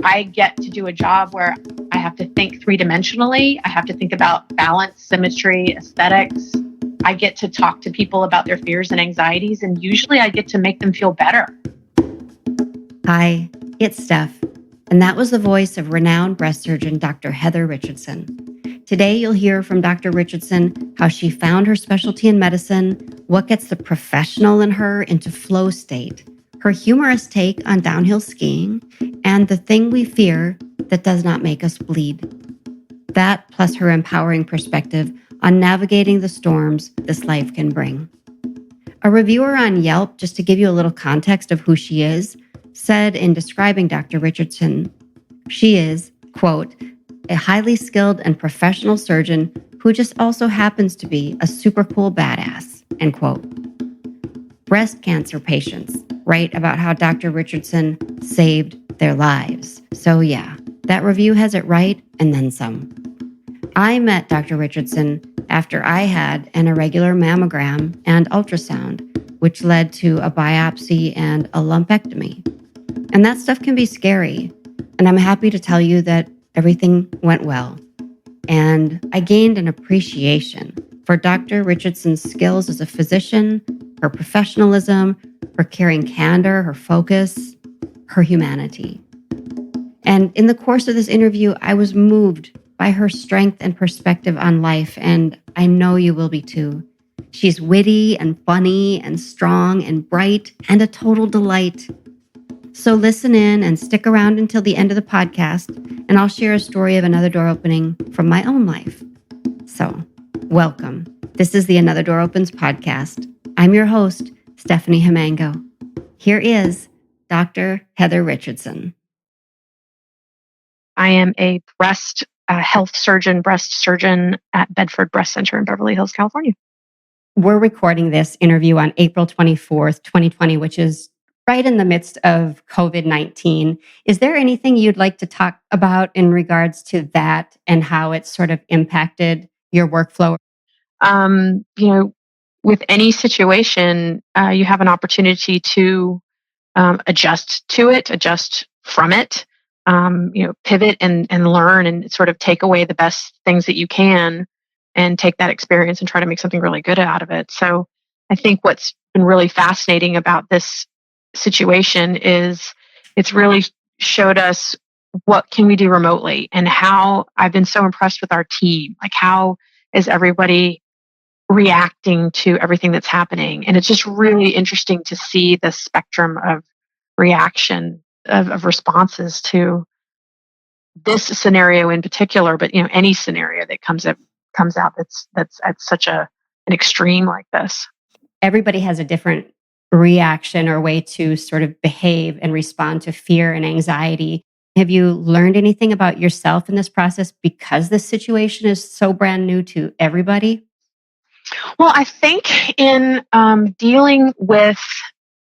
I get to do a job where I have to think three-dimensionally. I have to think about balance, symmetry, aesthetics. I get to talk to people about their fears and anxieties, and usually I get to make them feel better. Hi, it's Steph, and that was the voice of renowned breast surgeon Dr. Heather Richardson. Today, you'll hear from Dr. Richardson how she found her specialty in medicine, what gets the professional in her into flow state, her humorous take on downhill skiing, and the thing we fear that does not make us bleed. That, plus her empowering perspective on navigating the storms this life can bring. A reviewer on Yelp, just to give you a little context of who she is, said in describing Dr. Richardson, she is, quote, a highly skilled and professional surgeon who just also happens to be a super cool badass, end quote. Breast cancer patients write about how Dr. Richardson saved their lives. So yeah, that review has it right and then some. I met Dr. Richardson after I had an irregular mammogram and ultrasound, which led to a biopsy and a lumpectomy. And that stuff can be scary. And I'm happy to tell you that everything went well. And I gained an appreciation for Dr. Richardson's skills as a physician, her professionalism, her caring candor, her focus, her humanity. And in the course of this interview, I was moved by her strength and perspective on life, and I know you will be too. She's witty and funny and strong and bright and a total delight. So listen in and stick around until the end of the podcast, and I'll share a story of another door opening from my own life. So, welcome. This is the Another Door Opens podcast. I'm your host, Stephanie Himango. Here is Dr. Heather Richardson. I am a breast surgeon at Bedford Breast Center in Beverly Hills, California. We're recording this interview on April 24th, 2020, which is right in the midst of COVID-19. Is there anything you'd like to talk about in regards to that and how it's sort of impacted your workflow? With any situation, you have an opportunity to adjust to it, adjust from it, pivot and learn and sort of take away the best things that you can and take that experience and try to make something really good out of it. So I think what's been really fascinating about this situation is it's really showed us what can we do remotely, and how I've been so impressed with our team. Like, how is everybody reacting to everything that's happening? And it's just really interesting to see the spectrum of reaction of responses to this scenario in particular, but any scenario that comes out that's at such an extreme like this. Everybody has a different reaction or way to sort of behave and respond to fear and anxiety. Have you learned anything about yourself in this process because this situation is so brand new to everybody? Well, I think in dealing with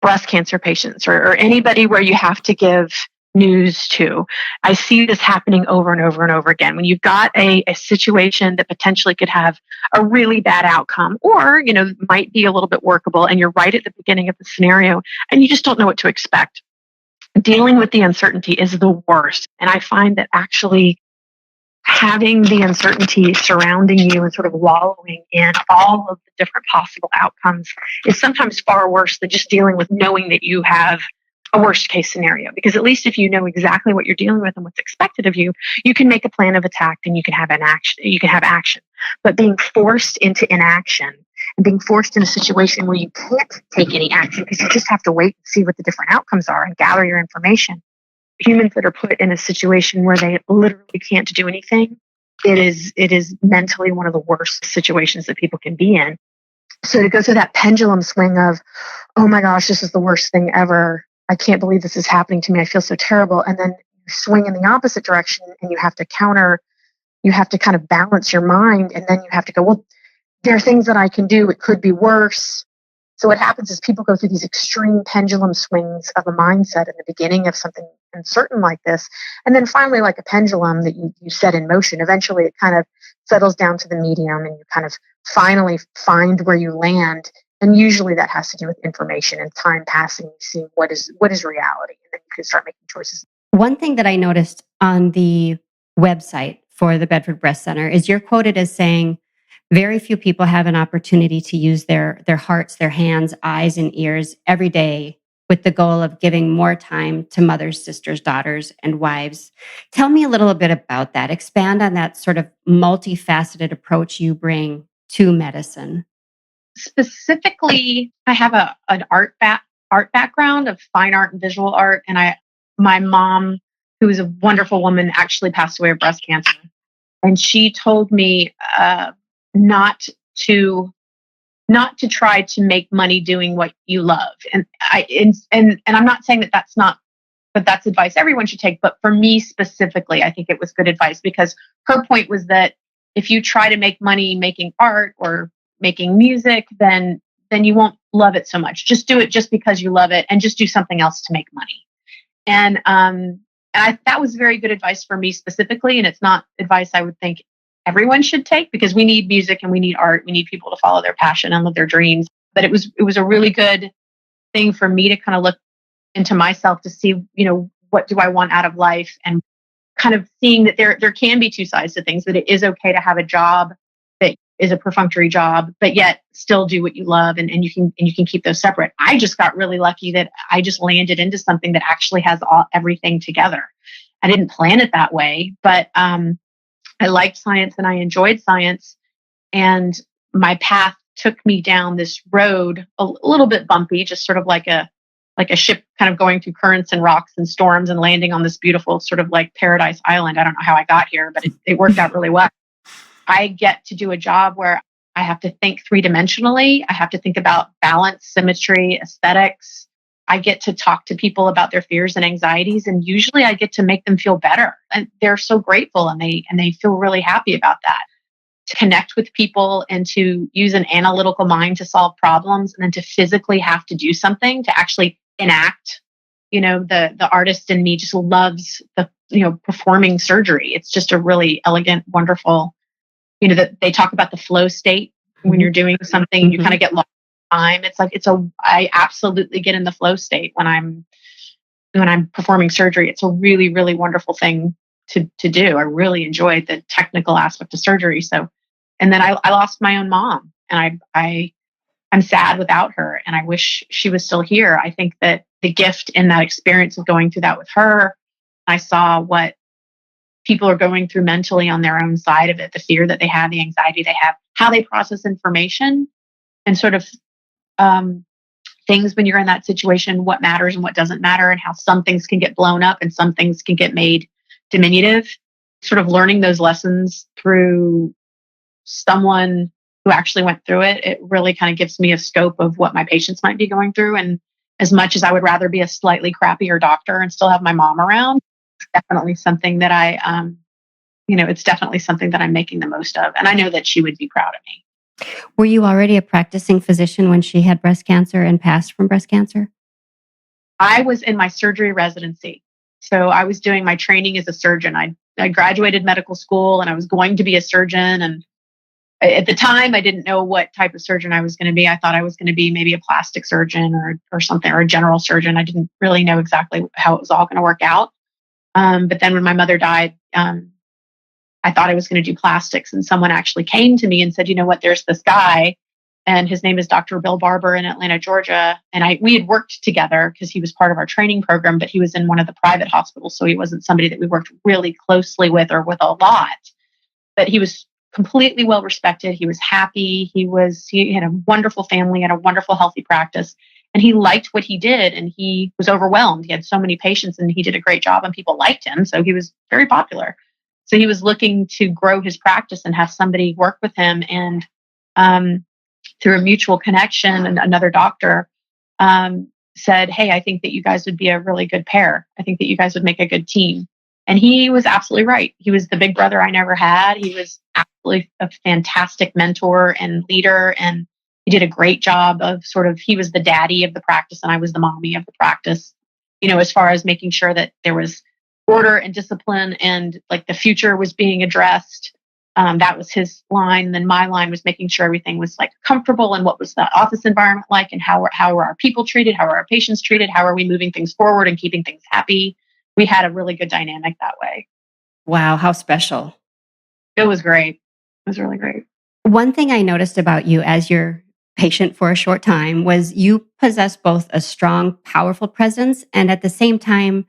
breast cancer patients or anybody where you have to give news to, I see this happening over and over and over again. When you've got a situation that potentially could have a really bad outcome, or might be a little bit workable, and you're right at the beginning of the scenario and you just don't know what to expect, dealing with the uncertainty is the worst. And I find that actually having the uncertainty surrounding you and sort of wallowing in all of the different possible outcomes is sometimes far worse than just dealing with knowing that you have a worst case scenario. Because at least if you know exactly what you're dealing with and what's expected of you, you can make a plan of attack and you can have action. But being forced into inaction and being forced in a situation where you can't take any action because you just have to wait and see what the different outcomes are and gather your information. Humans that are put in a situation where they literally can't do anything, it is mentally one of the worst situations that people can be in. So to go through that pendulum swing of, oh my gosh, this is the worst thing ever. I can't believe this is happening to me. I feel so terrible. And then you swing in the opposite direction and you have to kind of balance your mind. And then you have to go, well, there are things that I can do. It could be worse. So what happens is people go through these extreme pendulum swings of a mindset in the beginning of something uncertain like this. And then finally, like a pendulum that you set in motion, eventually it kind of settles down to the medium and you kind of finally find where you land. And usually that has to do with information and time passing, seeing what is reality. And then you can start making choices. One thing that I noticed on the website for the Bedford Breast Center is you're quoted as saying, very few people have an opportunity to use their hearts, their hands, eyes, and ears every day with the goal of giving more time to mothers, sisters, daughters, and wives. Tell me a little bit about that. Expand on that sort of multifaceted approach you bring to medicine. Specifically, I have an art background of fine art and visual art, and my mom, who is a wonderful woman, actually passed away of breast cancer, and she told me not to try to make money doing what you love. And I'm not saying that that's not but that's advice everyone should take. But for me specifically, I think it was good advice because her point was that if you try to make money making art or making music, then you won't love it so much. Just do it just because you love it, and just do something else to make money. And that was very good advice for me specifically. And it's not advice I would think everyone should take, because we need music and we need art. We need people to follow their passion and live their dreams. But it was a really good thing for me to kind of look into myself to see, what do I want out of life, and kind of seeing that there can be two sides to things, that it is okay to have a job that is a perfunctory job, but yet still do what you love, and you can keep those separate. I just got really lucky that I just landed into something that actually has everything together. I didn't plan it that way, but I liked science and I enjoyed science, and my path took me down this road a little bit bumpy, just sort of like a ship kind of going through currents and rocks and storms and landing on this beautiful sort of like paradise island. I don't know how I got here, but it worked out really well. I get to do a job where I have to think three-dimensionally. I have to think about balance, symmetry, aesthetics. I get to talk to people about their fears and anxieties, and usually I get to make them feel better. And they're so grateful, and they feel really happy about that. To connect with people and to use an analytical mind to solve problems, and then to physically have to do something to actually enact. The artist in me just loves the performing surgery. It's just a really elegant, wonderful, that they talk about the flow state when you're doing something, you kind of get lost in time. It's like I absolutely get in the flow state when I'm performing surgery. It's a really, really wonderful thing to do. I really enjoyed the technical aspect of surgery. So, and then I lost my own mom, and I'm sad without her, and I wish she was still here. I think that the gift in that experience of going through that with her, I saw what people are going through mentally on their own side of it, the fear that they have, the anxiety they have, how they process information, and sort of things when you're in that situation, what matters and what doesn't matter, and how some things can get blown up and some things can get made diminutive. Sort of learning those lessons through someone who actually went through it, it really kind of gives me a scope of what my patients might be going through. And as much as I would rather be a slightly crappier doctor and still have my mom around, it's definitely something that it's definitely something that I'm making the most of. And I know that she would be proud of me. Were you already a practicing physician when she had breast cancer and passed from breast cancer? I was in my surgery residency. So I was doing my training as a surgeon. I graduated medical school, and I was going to be a surgeon. And at the time, I didn't know what type of surgeon I was going to be. I thought I was going to be maybe a plastic surgeon or something, or a general surgeon. I didn't really know exactly how it was all going to work out. But then when my mother died, I thought I was going to do plastics. And someone actually came to me and said, you know what, there's this guy, and his name is Dr. Bill Barber in Atlanta, Georgia. And we had worked together because he was part of our training program, but he was in one of the private hospitals. So he wasn't somebody that we worked really closely with or with a lot. But he was completely well respected. He was happy. He had a wonderful family and a wonderful, healthy practice. And he liked what he did, and he was overwhelmed. He had so many patients, and he did a great job, and people liked him. So he was very popular. So he was looking to grow his practice and have somebody work with him. And through a mutual connection, and another doctor said, hey, I think that you guys would be a really good pair. I think that you guys would make a good team. And he was absolutely right. He was the big brother I never had. He was absolutely a fantastic mentor and leader. And he did a great job of he was the daddy of the practice, and I was the mommy of the practice, as far as making sure that there was order and discipline, and like the future was being addressed. That was his line. And then my line was making sure everything was like comfortable, and what was the office environment like, and how were our people treated? How are our patients treated? How are we moving things forward and keeping things happy? we had a really good dynamic that way. Wow, how special. It was great. It was really great. One thing I noticed about you as your patient for a short time was you possess both a strong, powerful presence and at the same time,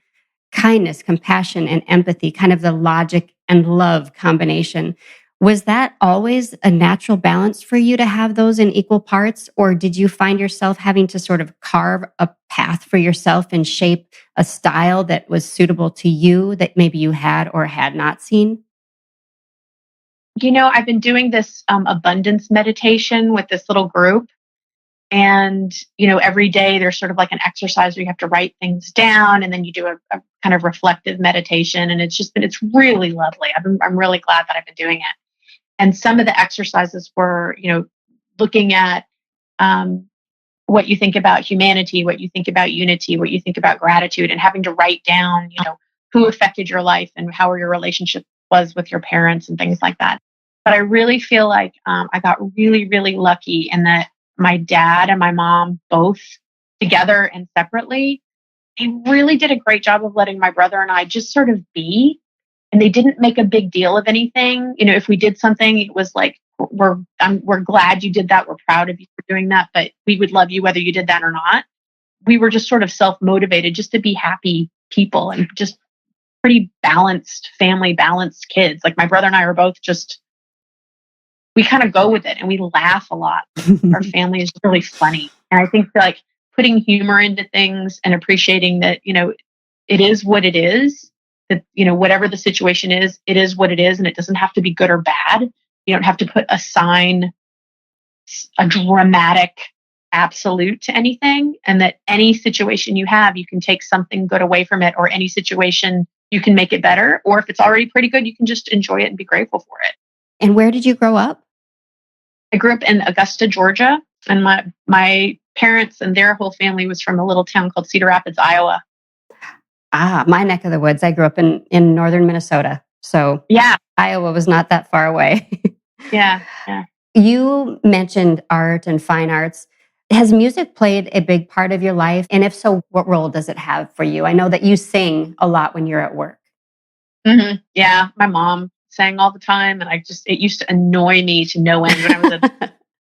kindness, compassion, and empathy, kind of the logic and love combination. Was that always a natural balance for you to have those in equal parts? Or did you find yourself having to sort of carve a path for yourself and shape a style that was suitable to you that maybe you had or had not seen? I've been doing this abundance meditation with this little group. And, every day there's sort of like an exercise where you have to write things down and then you do a kind of reflective meditation. And it's really lovely. I'm really glad that I've been doing it. And some of the exercises were, looking at what you think about humanity, what you think about unity, what you think about gratitude, and having to write down, who affected your life and how your relationship was with your parents and things like that. But I really feel like I got really, really lucky in that my dad and my mom, both together and separately, they really did a great job of letting my brother and I just sort of be. And they didn't make a big deal of anything. If we did something, it was like, we're glad you did that. We're proud of you for doing that, but we would love you whether you did that or not. We were just sort of self-motivated just to be happy people and just pretty balanced family, balanced kids. Like my brother and I are both just, we kind of go with it and we laugh a lot. Our family is really funny. And I think like putting humor into things and appreciating that, it is what it is, that, whatever the situation is, it is what it is. And it doesn't have to be good or bad. You don't have to assign a dramatic absolute to anything. And that any situation you have, you can take something good away from it, or any situation you can make it better. Or if it's already pretty good, you can just enjoy it and be grateful for it. And where did you grow up? I grew up in Augusta, Georgia, and my parents and their whole family was from a little town called Cedar Rapids, Iowa. Ah, my neck of the woods. I grew up in northern Minnesota. So yeah, Iowa was not that far away. Yeah. You mentioned art and fine arts. Has music played a big part of your life? And if so, what role does it have for you? I know that you sing a lot when you're at work. Mm-hmm. Yeah, my mom sang all the time, and it used to annoy me to no end when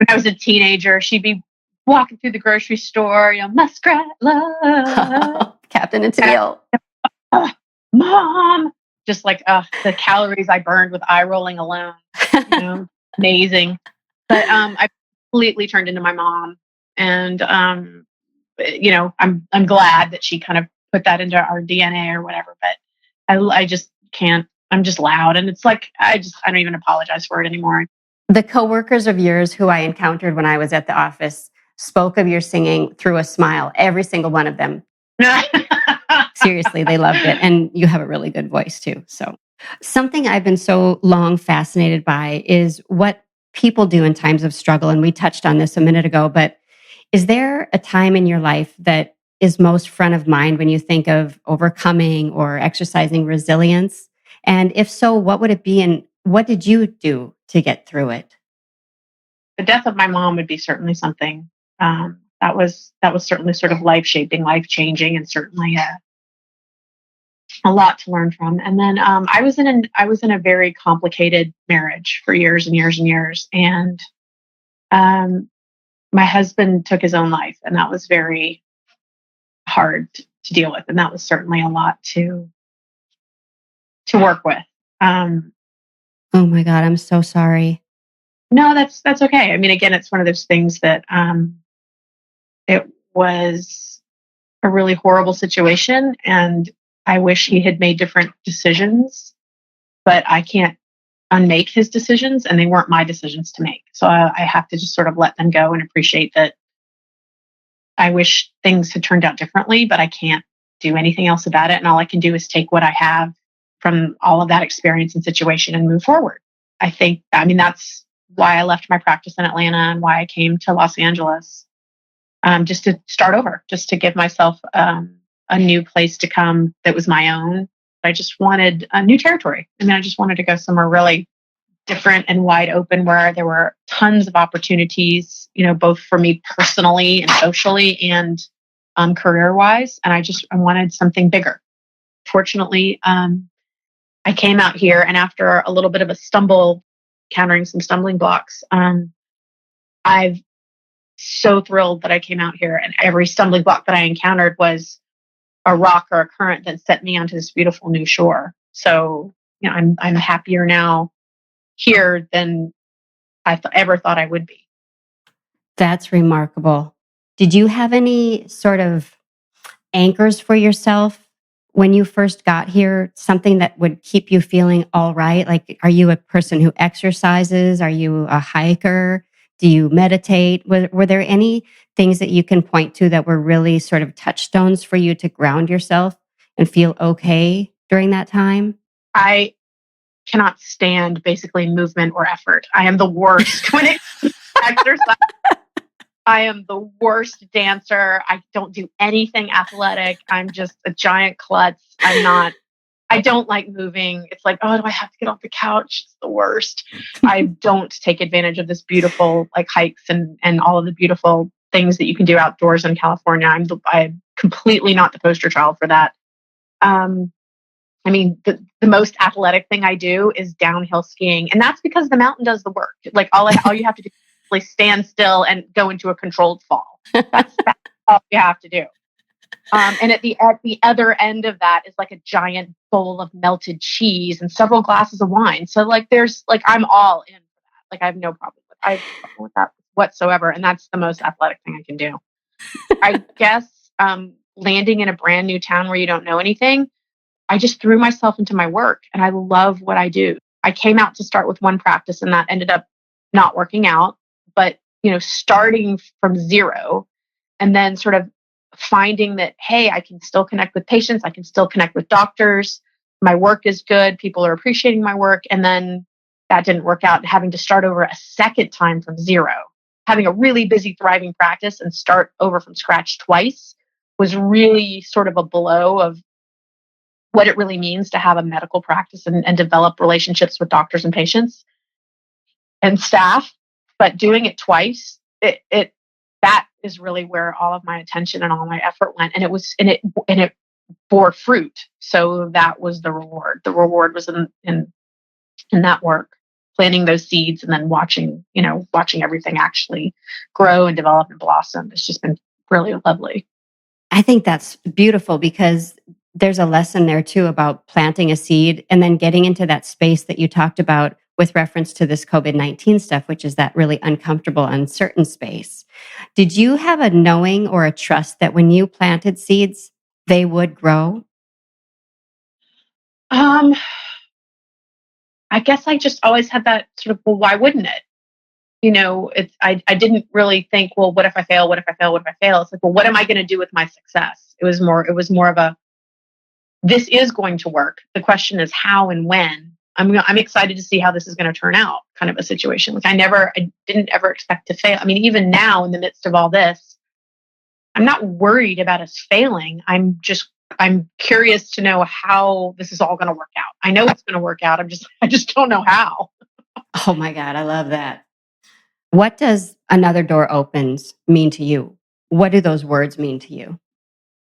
I was a teenager. She'd be walking through the grocery store, Muskrat Love, Captain and Tennille. Mom, just like the calories I burned with eye rolling alone, amazing. But I completely turned into my mom, and I'm glad that she kind of put that into our DNA or whatever. But I just can't. I'm just loud, and it's like I don't even apologize for it anymore. The coworkers of yours who I encountered when I was at the office spoke of your singing through a smile. Every single one of them. Seriously, they loved it, and you have a really good voice too. So, something I've been so long fascinated by is what people do in times of struggle, and we touched on this a minute ago. But is there a time in your life that is most front of mind when you think of overcoming or exercising resilience? And if so, what would it be and what did you do to get through it? The death of my mom would be certainly something that was certainly sort of life shaping, life changing, and certainly a lot to learn from. And then I was in a very complicated marriage for years and years and years, and my husband took his own life, and that was very hard to deal with, and that was certainly a lot to work with. Oh my God, I'm so sorry. No, that's okay. I mean, again, it's one of those things that it was a really horrible situation, and I wish he had made different decisions, but I can't unmake his decisions, and they weren't my decisions to make. So I have to just sort of let them go and appreciate that. I wish things had turned out differently, but I can't do anything else about it. And all I can do is take what I have from all of that experience and situation and move forward. That's why I left my practice in Atlanta and why I came to Los Angeles, just to start over, just to give myself a new place to come that was my own. I just wanted a new territory. I just wanted to go somewhere really different and wide open where there were tons of opportunities, both for me personally and socially and career wise. And I wanted something bigger. fortunately, I came out here, and after a little bit of a stumble, encountering some stumbling blocks, I've so thrilled that I came out here, and every stumbling block that I encountered was a rock or a current that set me onto this beautiful new shore. So, I'm happier now here than ever thought I would be. That's remarkable. Did you have any sort of anchors for yourself when you first got here? Something that would keep you feeling all right? Like, are you a person who exercises? Are you a hiker? Do you meditate? Were there any things that you can point to that were really sort of touchstones for you to ground yourself and feel okay during that time? I cannot stand basically movement or effort. I am the worst when it comes to exercise. I am the worst dancer. I don't do anything athletic. I'm just a giant klutz. I don't like moving. It's like, oh, do I have to get off the couch? It's the worst. I don't take advantage of this beautiful like hikes and all of the beautiful things that you can do outdoors in California. I'm completely not the poster child for that. I mean, the most athletic thing I do is downhill skiing, and that's because the mountain does the work. Like all you have to do is like stand still and go into a controlled fall. That's all you have to do. And at the other end of that is like a giant bowl of melted cheese and several glasses of wine. So like there's like I'm all in for that. Like I have no problem with that whatsoever. And that's the most athletic thing I can do. I guess landing in a brand new town where you don't know anything, I just threw myself into my work, and I love what I do. I came out to start with one practice, and that ended up not working out. But starting from zero and then sort of finding that, hey, I can still connect with patients, I can still connect with doctors, my work is good, people are appreciating my work, and then that didn't work out. Having to start over a second time from zero, having a really busy, thriving practice and start over from scratch twice was really sort of a blow of what it really means to have a medical practice and develop relationships with doctors and patients and staff. But doing it twice, that is really where all of my attention and all my effort went, and it bore fruit. So that was the reward. The reward was in that work, planting those seeds, and then watching everything actually grow and develop and blossom. It's just been really lovely. I think that's beautiful because there's a lesson there too about planting a seed and then getting into that space that you talked about with reference to this COVID-19 stuff, which is that really uncomfortable, uncertain space. Did you have a knowing or a trust that when you planted seeds, they would grow? I guess I just always had that sort of, well, why wouldn't it? I didn't really think, well, what if I fail? What if I fail? What if I fail? It's like, well, what am I going to do with my success? It was more of a, this is going to work. The question is how and when. I'm excited to see how this is going to turn out, kind of a situation. Like I didn't ever expect to fail. I mean, even now in the midst of all this, I'm not worried about us failing. I'm curious to know how this is all going to work out. I know it's going to work out. I just don't know how. Oh my God, I love that. What does another door opens mean to you? What do those words mean to you?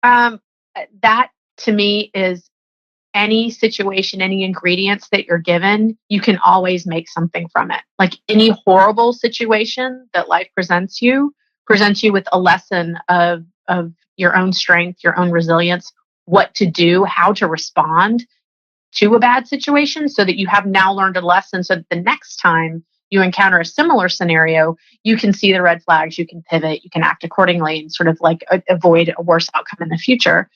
That to me is any situation, any ingredients that you're given, you can always make something from it. Like any horrible situation that life presents you with a lesson of your own strength, your own resilience, what to do, how to respond to a bad situation, so that you have now learned a lesson, so that the next time you encounter a similar scenario, you can see the red flags, you can pivot, you can act accordingly, and sort of like avoid a worse outcome in the future.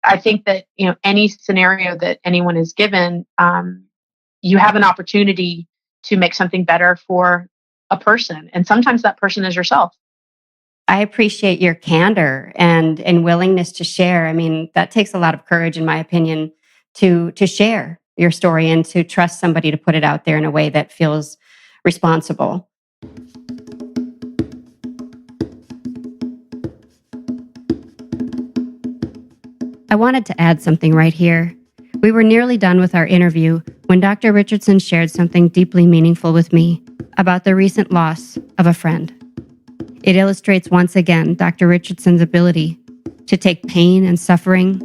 I think that any scenario that anyone is given, you have an opportunity to make something better for a person, and sometimes that person is yourself. I appreciate your candor and willingness to share. I mean, that takes a lot of courage, in my opinion, to share your story and to trust somebody to put it out there in a way that feels responsible. I wanted to add something right here. We were nearly done with our interview when Dr. Richardson shared something deeply meaningful with me about the recent loss of a friend. It illustrates once again Dr. Richardson's ability to take pain and suffering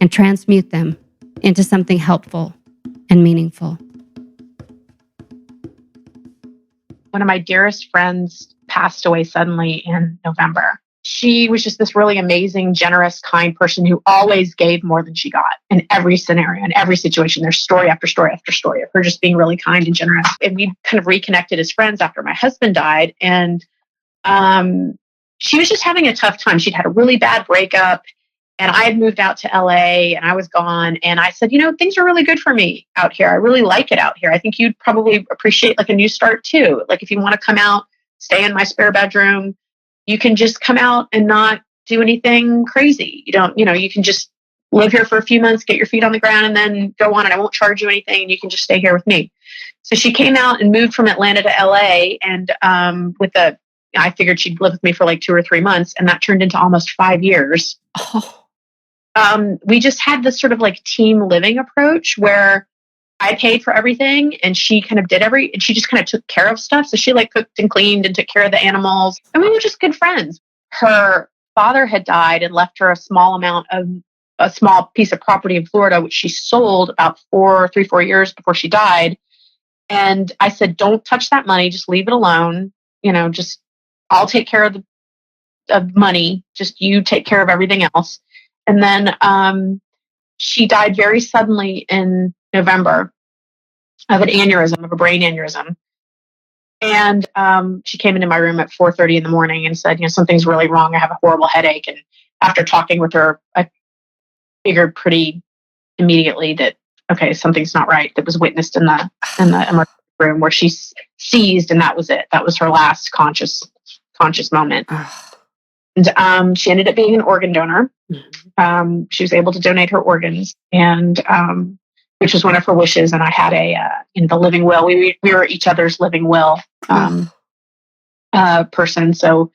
and transmute them into something helpful and meaningful. One of my dearest friends passed away suddenly in November. She was just this really amazing, generous, kind person who always gave more than she got in every scenario, in every situation. There's story after story after story of her just being really kind and generous. And we kind of reconnected as friends after my husband died. And she was just having a tough time. She'd had a really bad breakup. And I had moved out to LA and I was gone. And I said, things are really good for me out here. I really like it out here. I think you'd probably appreciate like a new start too. Like if you want to come out, stay in my spare bedroom, you can just come out and not do anything crazy. You can just live here for a few months, get your feet on the ground and then go on and I won't charge you anything. And you can just stay here with me. So she came out and moved from Atlanta to LA and I figured she'd live with me for like 2 or 3 months and that turned into almost 5 years. We just had this sort of like team living approach where I paid for everything and she kind of and she just kind of took care of stuff. So she like cooked and cleaned and took care of the animals and we were just good friends. Her father had died and left her a small piece of property in Florida, which she sold about 4 years before she died. And I said, don't touch that money. Just leave it alone. I'll take care of the money. Just you take care of everything else. And then she died very suddenly in November of a brain aneurysm. And she came into my room at 4:30 in the morning and said, something's really wrong. I have a horrible headache. And after talking with her, I figured pretty immediately that, okay, something's not right. That was witnessed in the emergency room where she seized and that was it. That was her last conscious moment. And she ended up being an organ donor. She was able to donate her organs, and which was one of her wishes. And I had the living will. We were each other's living will person. So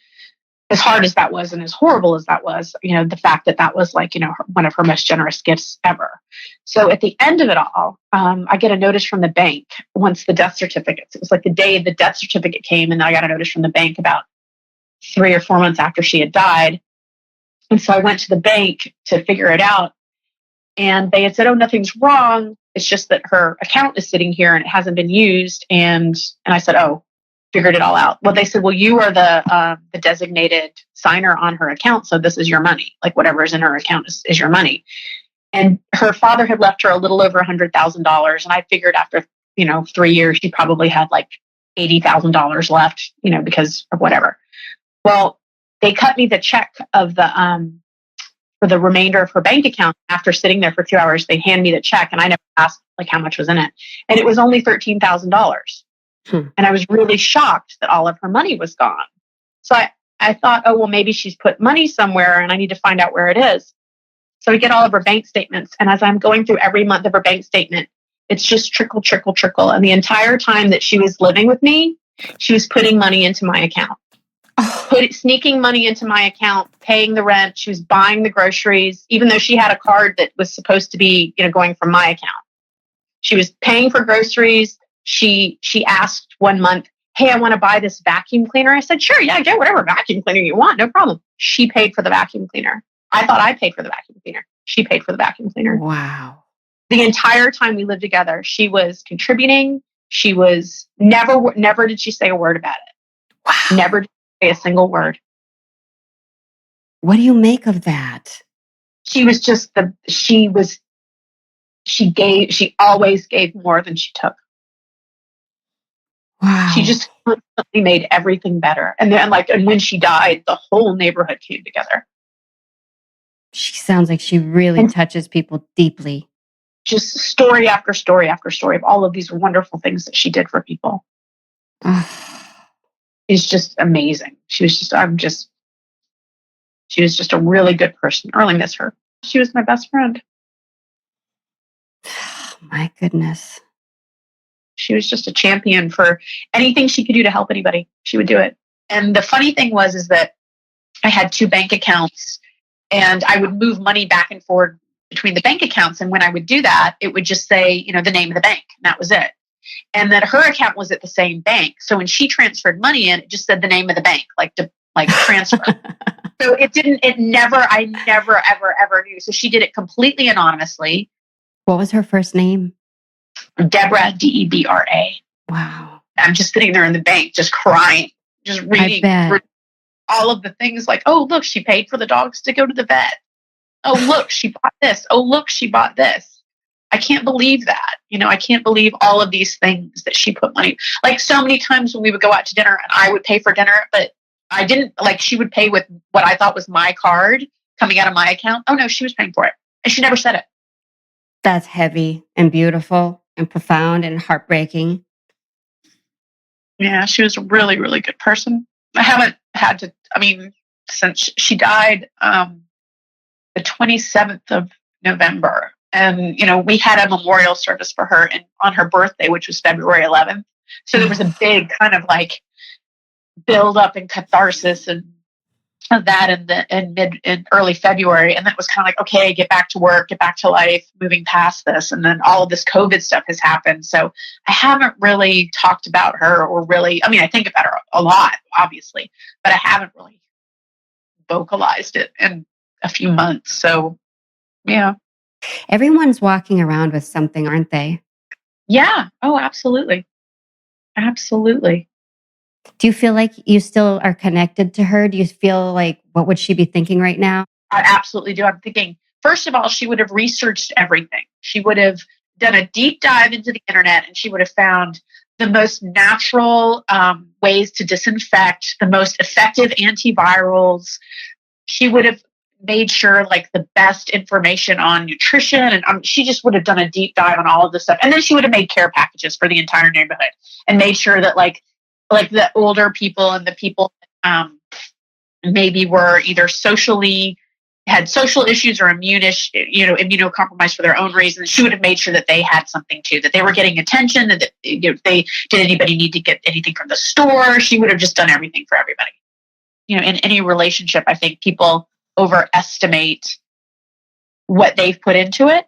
as hard as that was, and as horrible as that was, the fact that was like one of her most generous gifts ever. So at the end of it all, I get a notice from the bank once the death certificates. It was like the day the death certificate came, and then I got a notice from the bank about 3 or 4 months after she had died. And so I went to the bank to figure it out. And they had said, oh, nothing's wrong. It's just that her account is sitting here and it hasn't been used. And I said, oh, figured it all out. Well, they said, well, you are the designated signer on her account. So this is your money. Like whatever is in her account is your money. And her father had left her a little over $100,000. And I figured after, 3 years, she probably had like $80,000 left, because of whatever. Well, they cut me the check of for the remainder of her bank account. After sitting there for 2 hours, they hand me the check and I never asked like how much was in it. And it was only $13,000. And I was really shocked that all of her money was gone. So I thought, oh, well, maybe she's put money somewhere and I need to find out where it is. So I get all of her bank statements. And as I'm going through every month of her bank statement, it's just trickle, trickle, trickle. And the entire time that she was living with me, she was putting money into my account. Sneaking money into my account, paying the rent. She was buying the groceries, even though she had a card that was supposed to be, going from my account. She was paying for groceries. She asked one month, hey, I want to buy this vacuum cleaner. I said, sure, yeah, get whatever vacuum cleaner you want. No problem. She paid for the vacuum cleaner. I thought I paid for the vacuum cleaner. She paid for the vacuum cleaner. Wow. The entire time we lived together, she was contributing. She was never did she say a word about it. Wow. Never a single word. What do you make of that? She was just she always gave more than she took. Wow. She just constantly made everything better. And then and when she died, the whole neighborhood came together. She sounds like she really touches people deeply. Just story after story after story of all of these wonderful things that she did for people. Is just amazing. She was just a really good person. I really miss her. She was my best friend. Oh, my goodness. She was just a champion for anything she could do to help anybody. She would do it. And the funny thing is that I had 2 bank accounts and I would move money back and forth between the bank accounts. And when I would do that, it would just say, the name of the bank. And that was it. And then her account was at the same bank. So when she transferred money in, it just said the name of the bank, like like transfer. So I never, ever, ever knew. So she did it completely anonymously. What was her first name? Deborah, Debra. Wow. I'm just sitting there in the bank, just crying, just reading through all of the things like, oh, look, she paid for the dogs to go to the vet. Oh, look, she bought this. Oh, look, she bought this. I can't believe that. I can't believe all of these things that she put money. Like so many times when we would go out to dinner and I would pay for dinner, but I didn't, like, she would pay with what I thought was my card coming out of my account. Oh no, she was paying for it. And she never said it. That's heavy and beautiful and profound and heartbreaking. Yeah, she was a really, really good person. I haven't had to, since she died the 27th of November. And, we had a memorial service for her on her birthday, which was February 11th. So there was a big kind of like build up and catharsis and that in early February. And then it was kind of like, okay, get back to work, get back to life, moving past this. And then all of this COVID stuff has happened. So I haven't really talked about her or really, I think about her a lot, obviously, but I haven't really vocalized it in a few months. So yeah. Everyone's walking around with something, aren't they? Yeah. Oh, absolutely. Absolutely. Do you feel like you still are connected to her? Do you feel like, what would she be thinking right now? I absolutely do. I'm thinking, first of all, she would have researched everything. She would have done a deep dive into the internet and she would have found the most natural ways to disinfect, the most effective antivirals. She would have made sure like the best information on nutrition. And she just would have done a deep dive on all of this stuff. And then she would have made care packages for the entire neighborhood and made sure that like the older people and the people maybe were either had social issues or immunocompromised for their own reasons. She would have made sure that they had something too, that they were getting attention, and that did anybody need to get anything from the store. She would have just done everything for everybody. In any relationship, I think people overestimate what they've put into it.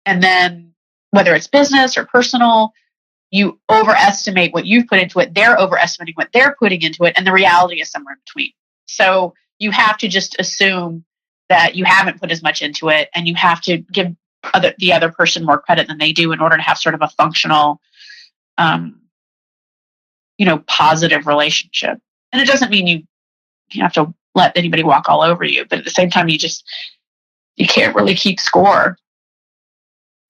And then whether it's business or personal, you overestimate what you've put into it. They're overestimating what they're putting into it. And the reality is somewhere in between. So you have to just assume that you haven't put as much into it, and you have to give the other person more credit than they do in order to have sort of a functional, positive relationship. And it doesn't mean you have to let anybody walk all over you, but at the same time, you can't really keep score.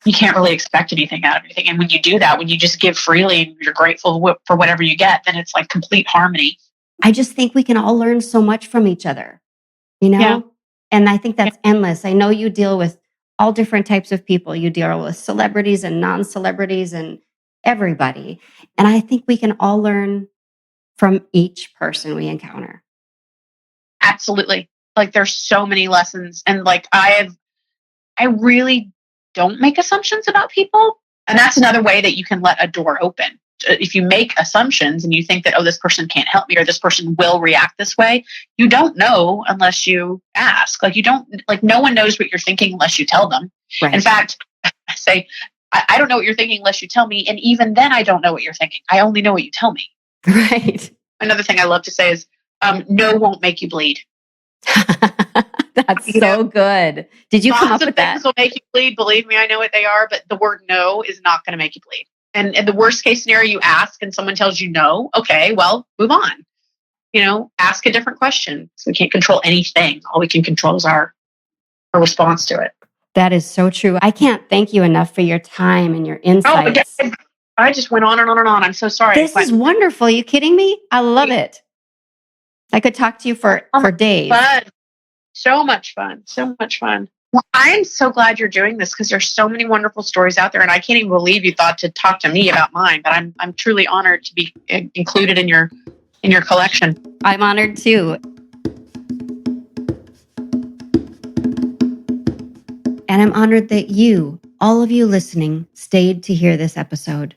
You can't really expect anything out of anything. And when you do that, when you just give freely and you're grateful for whatever you get, then it's like complete harmony. I just think we can all learn so much from each other, Yeah. And I think that's endless. I know you deal with all different types of people. You deal with celebrities and non-celebrities and everybody. And I think we can all learn from each person we encounter. Absolutely. Like there's so many lessons. And like I really don't make assumptions about people. And that's another way that you can let a door open. If you make assumptions and you think that, oh, this person can't help me or this person will react this way, you don't know unless you ask. No one knows what you're thinking unless you tell them. Right. In fact, I say, I don't know what you're thinking unless you tell me. And even then I don't know what you're thinking. I only know what you tell me. Right. Another thing I love to say is, no won't make you bleed. That's so good. Did you come up with that? Lots of things will make you bleed. Believe me, I know what they are, but the word no is not going to make you bleed. And in the worst case scenario, you ask and someone tells you no. Okay, well, move on. Ask a different question. So we can't control anything. All we can control is our response to it. That is so true. I can't thank you enough for your time and your insights. Oh, I just went on and on and on. I'm so sorry. This is wonderful. Are you kidding me? I love it. I could talk to you for days. Fun. So much fun. So much fun. Well, I am so glad you're doing this because there's so many wonderful stories out there, and I can't even believe you thought to talk to me about mine. But I'm truly honored to be included in your collection. I'm honored too. And I'm honored that you, all of you listening, stayed to hear this episode.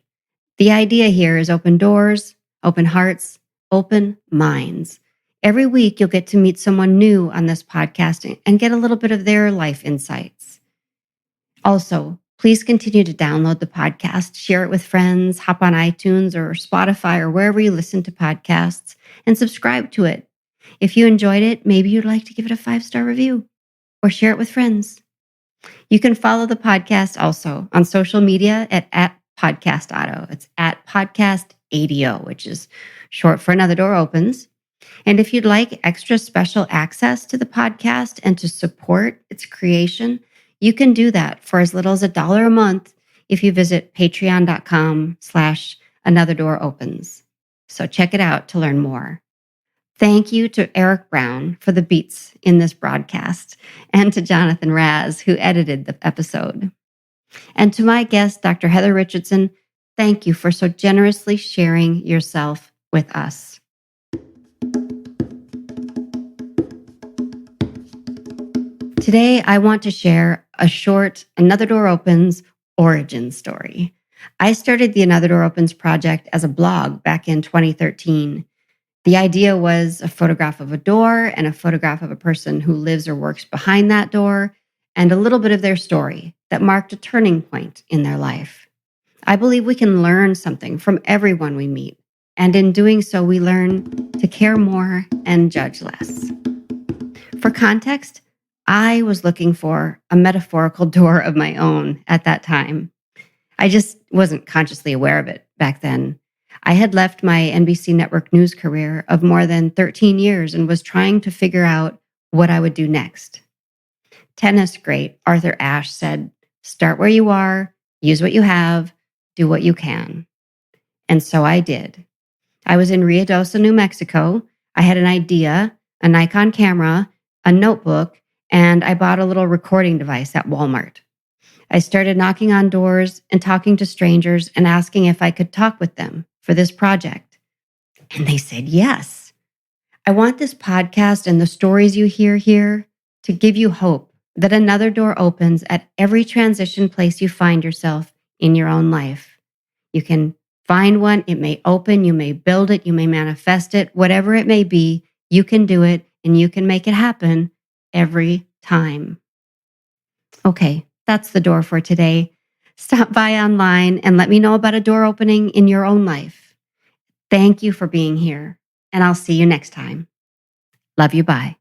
The idea here is open doors, open hearts, open minds. Every week, you'll get to meet someone new on this podcast and get a little bit of their life insights. Also, please continue to download the podcast, share it with friends, hop on iTunes or Spotify or wherever you listen to podcasts, and subscribe to it. If you enjoyed it, maybe you'd like to give it a 5-star review or share it with friends. You can follow the podcast also on social media at Podcast Auto. It's at Podcast ADO, which is short for Another Door Opens. And if you'd like extra special access to the podcast and to support its creation, you can do that for as little as $1 a month if you visit patreon.com/anotherdooropens. So check it out to learn more. Thank you to Eric Brown for the beats in this broadcast and to Jonathan Raz, who edited the episode. And to my guest, Dr. Heather Richardson, thank you for so generously sharing yourself with us. Today, I want to share a short Another Door Opens origin story. I started the Another Door Opens project as a blog back in 2013. The idea was a photograph of a door and a photograph of a person who lives or works behind that door and a little bit of their story that marked a turning point in their life. I believe we can learn something from everyone we meet. And in doing so, we learn to care more and judge less. For context, I was looking for a metaphorical door of my own at that time. I just wasn't consciously aware of it back then. I had left my NBC network news career of more than 13 years and was trying to figure out what I would do next. Tennis great Arthur Ashe said, "Start where you are, use what you have, do what you can." And so I did. I was in Ruidoso, New Mexico. I had an idea, a Nikon camera, a notebook, and I bought a little recording device at Walmart. I started knocking on doors and talking to strangers and asking if I could talk with them for this project. And they said yes. I want this podcast and the stories you hear here to give you hope that another door opens at every transition place you find yourself in your own life. You can find one, it may open, you may build it, you may manifest it, whatever it may be, you can do it and you can make it happen every time. Okay, that's the door for today. Stop by online and let me know about a door opening in your own life. Thank you for being here, and I'll see you next time. Love you, bye.